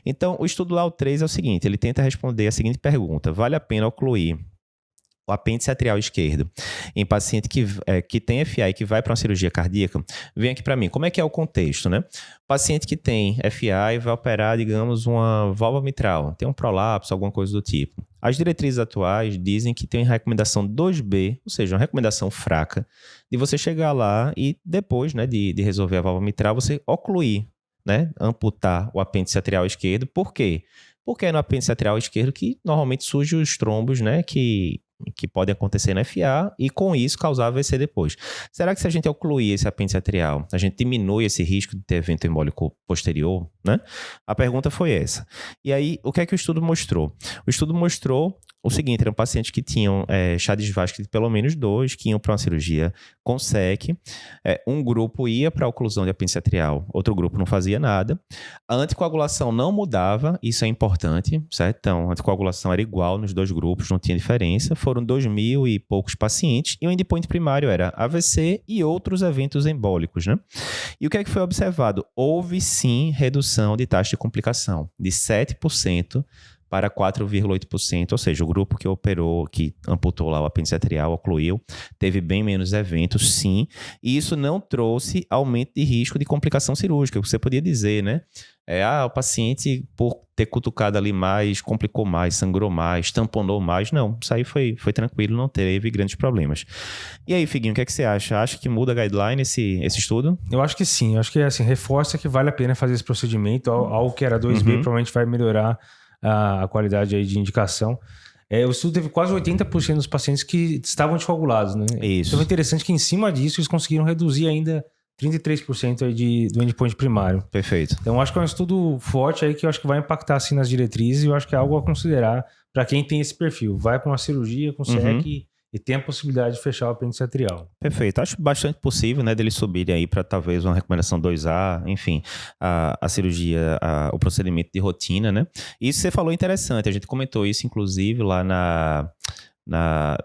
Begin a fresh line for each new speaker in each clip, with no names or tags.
Então, o estudo LAO 3 é o seguinte, ele tenta responder a seguinte pergunta: vale a pena ocluir o apêndice atrial esquerdo em paciente que tem FA e que vai para uma cirurgia cardíaca? Vem aqui para mim, como é que é o contexto, né? Paciente que tem FA e vai operar, digamos, uma válvula mitral, tem um prolapso, alguma coisa do tipo. As diretrizes atuais dizem que tem recomendação 2B, ou seja, uma recomendação fraca, de você chegar lá e depois, né, de resolver a válvula mitral, você ocluir, né, amputar o apêndice atrial esquerdo. Por quê? Porque é no apêndice atrial esquerdo que normalmente surgem os trombos, né, que podem acontecer na FA e com isso causar AVC depois. Será que se a gente ocluir esse apêndice atrial, a gente diminui esse risco de ter evento embólico posterior, né? A pergunta foi essa. E aí, o que é que o estudo mostrou? O estudo mostrou o seguinte: eram pacientes que tinham Chades Vasque de pelo menos 2, que iam para uma cirurgia com SEC. Um grupo ia para a oclusão de apêndice atrial, outro grupo não fazia nada. A anticoagulação não mudava, isso é importante, certo? Então, a anticoagulação era igual nos dois grupos, não tinha diferença. Foram 2.000 e poucos pacientes e o endpoint primário era AVC e outros eventos embólicos, né? E o que é que foi observado? Houve sim redução de taxa de complicação, de 7% para 4,8%, ou seja, o grupo que operou, que amputou lá o apêndice atrial, ocluiu, teve bem menos eventos, sim, e isso não trouxe aumento de risco de complicação cirúrgica. Você podia dizer, né? O paciente, por ter cutucado ali mais, complicou mais, sangrou mais, tamponou mais. Não, isso aí foi tranquilo, não teve grandes problemas. E aí, Figuinho, o que é que você acha? Acha que muda a guideline esse estudo?
Eu acho que sim, eu acho que assim, reforça que vale a pena fazer esse procedimento, algo que era 2B provavelmente vai melhorar a qualidade aí de indicação. O estudo teve quase 80% dos pacientes que estavam anticoagulados, né?
Isso.
Então é interessante que em cima disso eles conseguiram reduzir ainda 33% aí do endpoint primário.
Perfeito.
Então acho que é um estudo forte aí que eu acho que vai impactar assim nas diretrizes e eu acho que é algo a considerar para quem tem esse perfil. Vai para uma cirurgia com SEC e tem a possibilidade de fechar o apêndice atrial.
Perfeito. Acho bastante possível, né, deles subirem aí para talvez uma recomendação 2A, enfim, a cirurgia, o procedimento de rotina, né? Isso você falou interessante, a gente comentou isso inclusive lá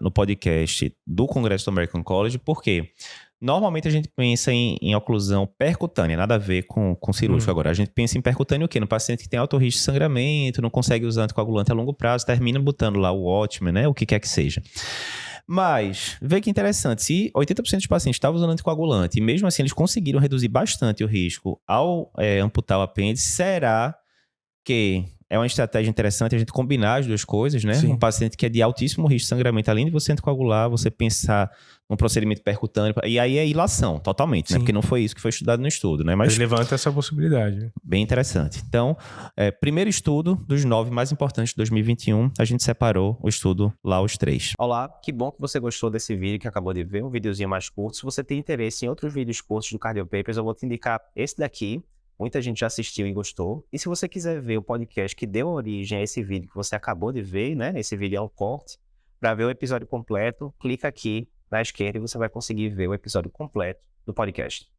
no podcast do Congresso do American College, porque normalmente a gente pensa em oclusão percutânea, nada a ver com cirúrgico. Agora, a gente pensa em percutânea o quê? No paciente que tem alto risco de sangramento, não consegue usar anticoagulante a longo prazo, termina botando lá o Watchman, né? O que quer que seja. Mas, vê que interessante, se 80% dos pacientes estavam usando anticoagulante e mesmo assim eles conseguiram reduzir bastante o risco ao amputar o apêndice, será que é uma estratégia interessante a gente combinar as duas coisas, né?
Sim.
Um paciente que é de altíssimo risco de sangramento, além de você anticoagular, você pensar num procedimento percutâneo, e aí é ilação, totalmente, né? Porque não foi isso que foi estudado no estudo, né?
Mas levanta essa possibilidade.
Bem interessante. Então, primeiro estudo dos 9 mais importantes de 2021, a gente separou o estudo LAOS 3.
Olá, que bom que você gostou desse vídeo que acabou de ver, um videozinho mais curto. Se você tem interesse em outros vídeos curtos do Cardio Papers, eu vou te indicar esse daqui. Muita gente já assistiu e gostou. E se você quiser ver o podcast que deu origem a esse vídeo que você acabou de ver, né? Esse vídeo é um corte. Para ver o episódio completo, clica aqui na esquerda e você vai conseguir ver o episódio completo do podcast.